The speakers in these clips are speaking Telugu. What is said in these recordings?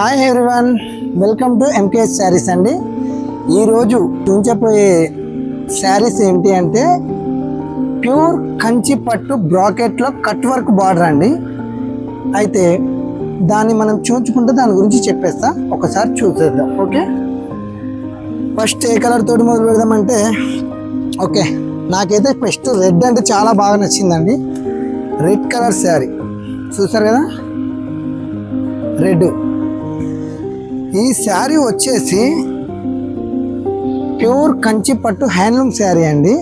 Hi everyone, welcome to MKS saris అండి. ఈరోజు చూపించబోయే శారీస్ ఏంటి అంటే ప్యూర్ కంచి పట్టు బ్రాకెట్లో కట్ వర్క్ బార్డర్ అండి. అయితే దాన్ని మనం చూపించుకుంటే దాని గురించి చెప్పేస్తా, ఒకసారి చూసేద్దాం. ఓకే, ఫస్ట్ ఏ కలర్ తోటి మొదలు పెడదామంటే ఓకే, నాకైతే ఫస్ట్ రెడ్ అంటే చాలా బాగా నచ్చిందండి. రెడ్ కలర్ శారీ చూసారు కదా, రెడ్. ఈ శారీ వచ్చేసి ప్యూర్ కంచి పట్టు హ్యాండ్లూమ్ శారీ అండి.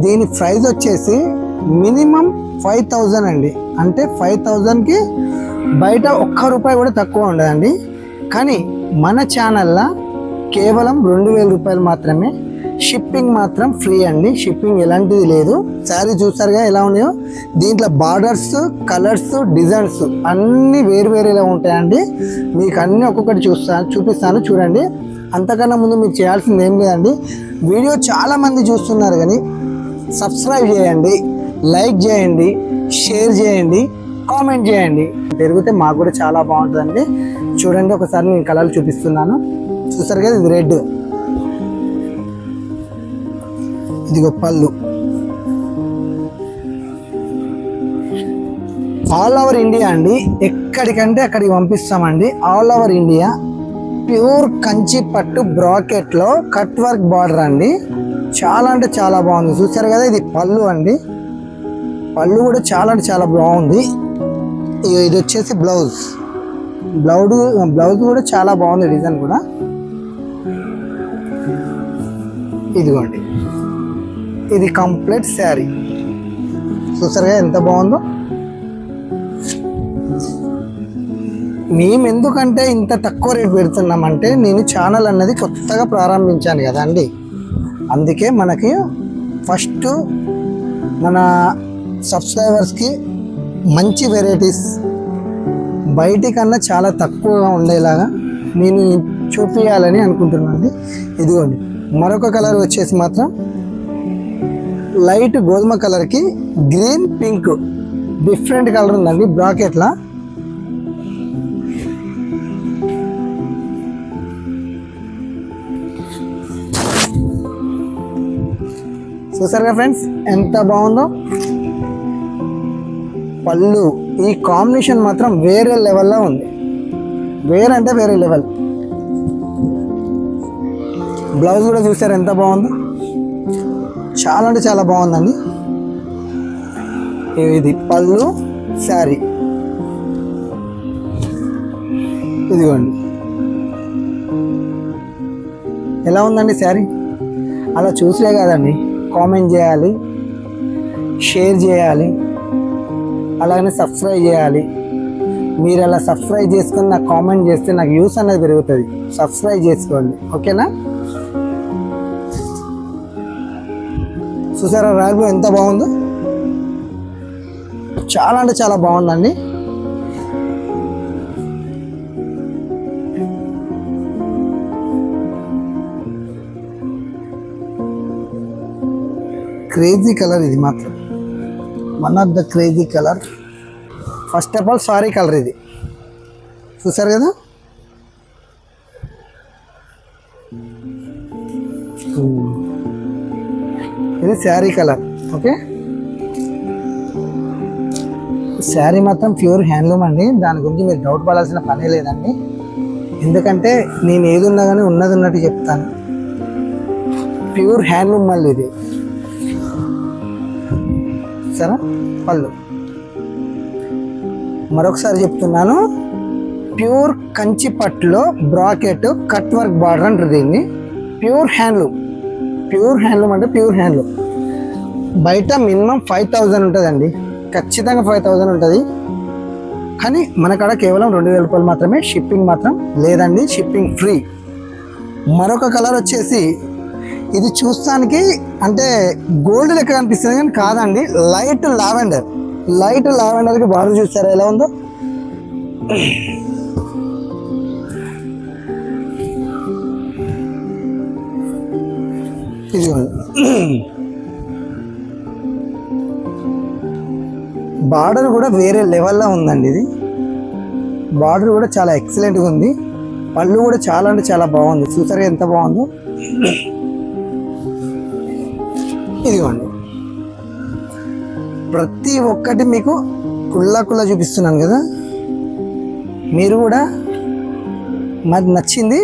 దీని ప్రైస్ వచ్చేసి మినిమం 5000 అండి. అంటే 5000కి బయట ఒక్క రూపాయి కూడా తక్కువ ఉండదండి. కానీ మన ఛానల్లో కేవలం 2000 రూపాయలు మాత్రమే. షిప్పింగ్ మాత్రం ఫ్రీ అండి, షిప్పింగ్ ఎలాంటిది లేదు. శారీ చూసారుగా ఎలా ఉన్నాయో, దీంట్లో బార్డర్స్, కలర్స్, డిజైన్స్ అన్నీ వేరువేరేలా ఉంటాయండి. మీకు అన్నీ ఒక్కొక్కటి చూపిస్తాను చూడండి. అంతకన్నా ముందు మీరు చేయాల్సింది ఏం లేదండి, వీడియో చాలామంది చూస్తున్నారు కానీ సబ్స్క్రైబ్ చేయండి, లైక్ చేయండి, షేర్ చేయండి, కామెంట్ చేయండి. పెరిగితే మాకు కూడా చాలా బాగుంటుందండి. చూడండి ఒకసారి నేను కలర్లు చూపిస్తున్నాను. చూసారు కదా, ఇది రెడ్, ఇదిగో పళ్ళు. ఆల్ ఓవర్ ఇండియా అండి, ఎక్కడికంటే అక్కడికి పంపిస్తామండి. All over India pure Kanchi పట్టు బ్రాకెట్లో కట్ వర్క్ బార్డర్ అండి. చాలా అంటే చాలా బాగుంది. చూసారు కదా, ఇది పళ్ళు అండి. పళ్ళు కూడా చాలా అంటే చాలా బాగుంది. ఇది వచ్చేసి బ్లౌజ్. బ్లౌజ్ కూడా చాలా బాగుంది, డిజైన్ కూడా. ఇదిగోండి, ఇది కంప్లీట్ శారీ. చూసారుగా ఎంత బాగుందో. మేము ఎందుకంటే ఇంత తక్కువ రేట్ పెడుతున్నామంటే, నేను ఛానల్ అన్నది కొత్తగా ప్రారంభించాను కదా అండి. అందుకే మనకి ఫస్ట్ మన సబ్స్క్రైబర్స్కి మంచి వెరైటీస్ బయటికన్నా చాలా తక్కువగా ఉండేలాగా నేను చూపించాలని అనుకుంటున్నాను. ఇదిగోండి, మరొక కలర్ వచ్చేసి మాత్రం లైట్ గోధుమ కలర్కి గ్రీన్ పింక్ డిఫరెంట్ కలర్ ఉందండి బ్రాకెట్లా. చూసారుగా ఫ్రెండ్స్ ఎంత బాగుందో. పళ్ళు, ఈ కాంబినేషన్ మాత్రం వేరే లెవెల్లో ఉంది. వేరే అంటే వేరే లెవెల్. బ్లౌజ్ కూడా చూసారు ఎంత బాగుందో, చాలా అంటే చాలా బాగుందండి. ఇది పళ్ళు శారీ. ఇదిగోండి ఎలా ఉందండి శారీ. అలా చూసలే కాదండి, కామెంట్ చేయాలి, షేర్ చేయాలి, అలాగనే సబ్స్క్రైబ్ చేయాలి. మీరు అలా సబ్స్క్రైబ్ చేసుకొని నాకు కామెంట్ చేస్తే నాకు వ్యూస్ అనేది పెరుగుతుంది. సబ్స్క్రైబ్ చేసుకోండి, ఓకేనా. చూసారా రాగు ఎంత బాగుందో, చాలా అంటే చాలా బాగుందండి. క్రేజీ కలర్ ఇది మాత్రం, one of the crazy colour. First of all sorry colour ఇది. చూసారు కదా, ఇది శారీ కలర్. ఓకే, శారీ మాత్రం ప్యూర్ హ్యాండ్లూమ్ అండి. దాని గురించి మీరు డౌట్ పడాల్సిన పనే లేదండి. ఎందుకంటే నేను ఏది ఉన్నా కానీ ఉన్నది ఉన్నట్టు చెప్తాను. ప్యూర్ హ్యాండ్లూమ్ మళ్ళీ ఇది. సరే, పళ్ళు మరొకసారి చెప్తున్నాను, ప్యూర్ కంచి పట్టులో బ్రాకెట్ కట్ వర్క్ బార్డర్ అంటారు దీన్ని. Pure handloom. ప్యూర్ హ్యాండ్లూమ్ అంటే ప్యూర్ హ్యాండ్లూమ్. బయట మినిమం 5000 ఉంటుందండి, ఖచ్చితంగా 5000 ఉంటుంది. కానీ మన కాడ కేవలం 2000 రూపాయలు మాత్రమే. షిప్పింగ్ మాత్రం లేదండి, షిప్పింగ్ ఫ్రీ. మరొక కలర్ వచ్చేసి, ఇది చూస్తానికి అంటే గోల్డ్ లెక్క కనిపిస్తుంది కానీ కాదండి, లైట్ లావెండర్. లైట్ లావెండర్కి బార్డర్ చూస్తారా ఎలా ఉందో. ఇది బార్డర్ కూడా వేరే లెవెల్లో ఉందండి. ఇది బార్డర్ కూడా చాలా ఎక్సలెంట్గా ఉంది. పళ్ళు కూడా చాలా అంటే చాలా బాగుంది. చూసారా ఎంత బాగుందో. ఇదిగోండి, ప్రతి ఒక్కటి మీకు కుళ్ళ చూపిస్తున్నాను కదా. మీరు కూడా మరి నచ్చింది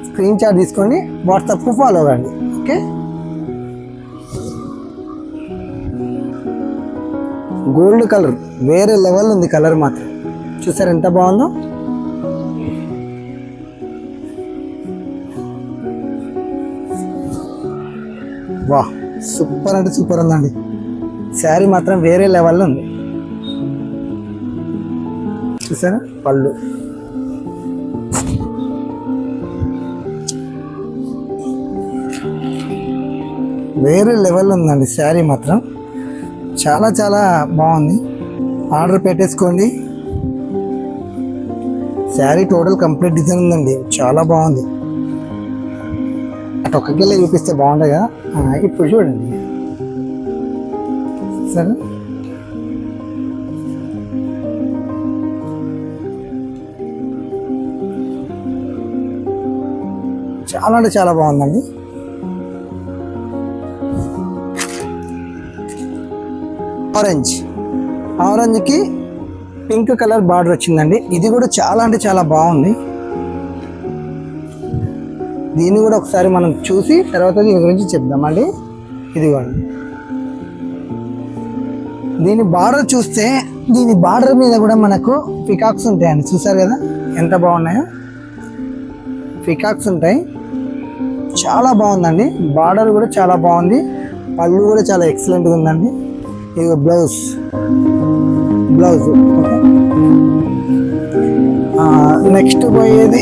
స్క్రీన్ షాట్ తీసుకోండి, వాట్సాప్కు ఫాలో అవ్వండి. ఓకే, గోల్డ్ కలర్ వేరే లెవెల్ ఉంది. కలర్ మాత్రం చూసారు ఎంత బాగుందో. వా, సూపర్ అంటే సూపర్ ఉందండి. శారీ మాత్రం వేరే లెవెల్లో ఉంది. చూసారా పళ్ళు, వేరే లెవెల్లో ఉందండి. శారీ మాత్రం చాలా చాలా బాగుంది. ఆర్డర్ పెట్టేసుకోండి. శారీ టోటల్ కంప్లీట్ డిజైన్ ఉందండి, చాలా బాగుంది. అటు ఒక్కకెళ్ళి చూపిస్తే బాగుంటుంది కదా. ఇప్పుడు చూడండి సరే, చాలా అంటే చాలా బాగుందండి. ఆరెంజ్కి పింక్ కలర్ బార్డర్ వచ్చిందండి. ఇది కూడా చాలా అంటే చాలా బాగుంది. దీన్ని కూడా ఒకసారి మనం చూసి తర్వాత దీని గురించి చెప్దామండి. ఇదిగోండి, దీని బార్డర్ చూస్తే దీని బార్డర్ మీద కూడా మనకు పికాక్స్ ఉంటాయండి. చూసారు కదా ఎంత బాగున్నాయో. పికాక్స్ ఉంటాయి, చాలా బాగుందండి. బార్డర్ కూడా చాలా బాగుంది. పళ్ళు కూడా చాలా ఎక్సలెంట్గా ఉందండి. ఇది బ్లౌజ్ నెక్స్ట్ పోయేది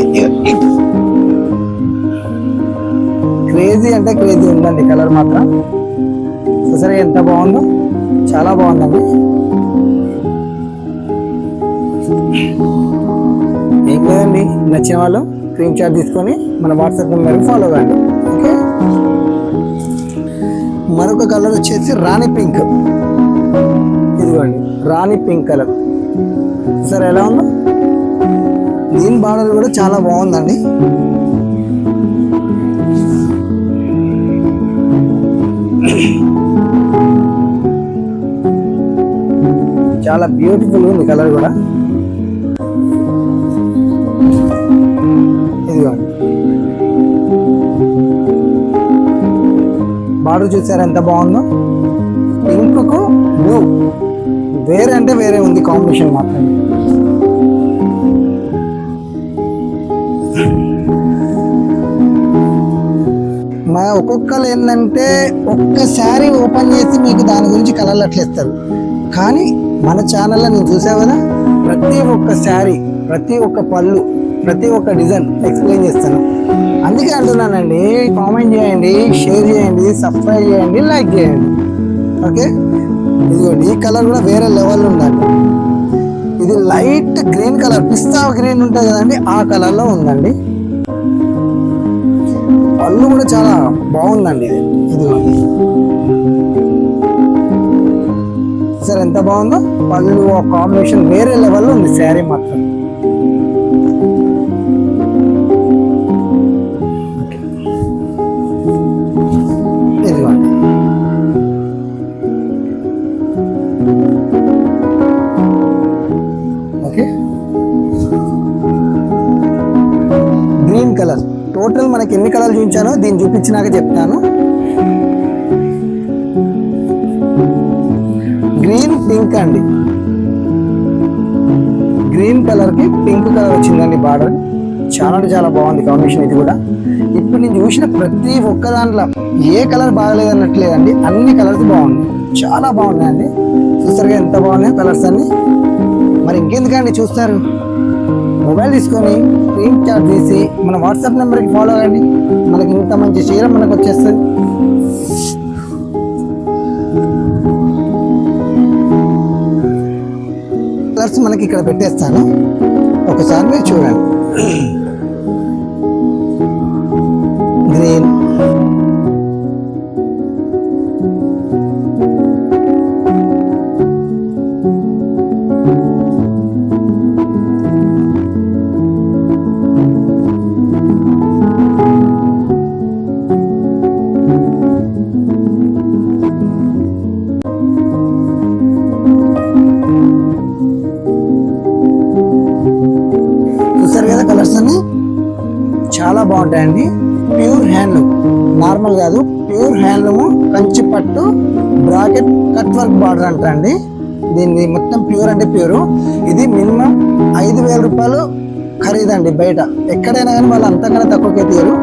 క్రేజీ అంటే క్రేజీ ఉందండి. కలర్ మాత్రం చూసారా ఎంత బాగుందో, చాలా బాగుందండి. ఏం లేదండి, నచ్చిన వాళ్ళు స్క్రీన్ షాట్ తీసుకొని మన వాట్సాప్ నెంబర్కి ఫాలో అవ్వండి. ఓకే, మరొక కలర్ వచ్చేసి రాణి పింక్. ఇదిగోండి రాణి పింక్ కలర్, సరే ఎలా ఉందో. దీని బార్డర్ కూడా చాలా బాగుందండి. చాలా బ్యూటిఫుల్ ఉంది కలర్ కూడా. ఇదిగోండి బార్డర్ చూసారా ఎంత బాగుందో. పింక్ కు బ్లూ వేరే అంటే వేరే ఉంది కాంబినేషన్ మాత్రం. మా ఒక్కొక్కరు ఏంటంటే ఒక్కసారి ఓపెన్ చేసి మీకు దాని గురించి కలర్లు అట్లేస్తారు. కానీ మన ఛానల్లో నేను చూసావు కదా, ప్రతి ఒక్క శారీ, ప్రతి ఒక్క పళ్ళు, ప్రతి ఒక్క డిజైన్ ఎక్స్ప్లెయిన్ చేస్తాను. అందుకే అంటున్నానండి, కామెంట్ చేయండి, షేర్ చేయండి, సబ్స్క్రైబ్ చేయండి, లైక్ చేయండి. ఓకే, ఇదిగోండి ఈ కలర్ కూడా వేరే లెవెల్ ఉందండి. ఇది లైట్ గ్రీన్ కలర్, పిస్తా గ్రీన్ ఉంటుంది కదండి, ఆ కలర్లో ఉందండి. పళ్ళు కూడా చాలా బాగుందండి. ఇదిగోండి సార్ ఎంత బాగుందో. పళ్ళు కాంబినేషన్ వేరే లెవెల్లో ఉంది శారీ మాత్రం. ఇదిగోండి ఓకే, గ్రీన్ కలర్. టోటల్ మనకి ఎన్ని కలర్లు చూపించానో దీన్ని చూపించినాక చెప్తాను. గ్రీన్ పింక్ అండి, గ్రీన్ కలర్ కి పింక్ కలర్ వచ్చిందండి బార్డర్. చాలా అంటే చాలా బాగుంది కాంబినేషన్. ఇది కూడా ఇప్పుడు నేను చూసిన ప్రతి ఒక్క దాంట్లో ఏ కలర్ బాగలేదన్నట్లేదండి, అన్ని కలర్స్ బాగున్నాయి, చాలా బాగున్నాయండి. చూస్తారుగా ఎంత బాగున్నాయి కలర్స్ అన్ని. మరి ఇంకెందుకండి చూస్తారు, మొబైల్ తీసుకొని స్క్రీన్ షాట్ తీసి మన వాట్సాప్ నెంబర్కి ఫాలో అవ్వండి. మనకి ఇంత మంచి చీర మనకు వచ్చేస్తుంది. కలర్స్ మనకి ఇక్కడ పెట్టేస్తాను, ఒకసారి మీరు చూడండి. గ్రీన్, చాలా బాగుంటాయండి. ప్యూర్ హ్యాండ్లూమ్, నార్మల్ కాదు, ప్యూర్ హ్యాండ్లూమ్, కంచి పట్టు బ్రాకెట్ కట్ వర్క్ బార్డర్ అంటారండి. దీన్ని మొత్తం ప్యూర్ అంటే ప్యూర్. ఇది మినిమం 5,000 రూపాయలు ఖరీదండి. బయట ఎక్కడైనా కానీ వాళ్ళు అంతకన్నా తక్కువకే తీయరు.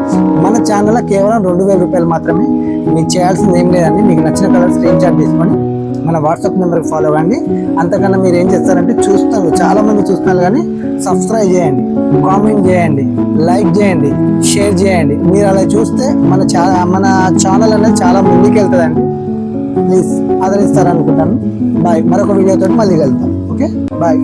మన ఛానల్లో కేవలం 2,000 రూపాయలు మాత్రమే. మీకు చేయాల్సింది ఏం లేదండి, మీకు నచ్చిన కలర్ స్క్రీన్ షాట్ తీసుకొని మన వాట్సాప్ నెంబర్కి ఫాలో అవ్వండి. అంతకన్నా మీరు ఏం చేస్తారంటే, చూస్తారు చాలా మంది చూస్తున్నారు కానీ సబ్స్క్రైబ్ చేయండి, కామెంట్ చేయండి, లైక్ చేయండి, షేర్ చేయండి. మీరు అలా చూస్తే మన ఛానల్ అనేది చాలా ముందుకు వెళ్తుందండి. ప్లీజ్ ఆదరిస్తారనుకుంటాను. బాయ్. మరొక వీడియోతో మళ్ళీ వెళ్తాం. Okay, bye.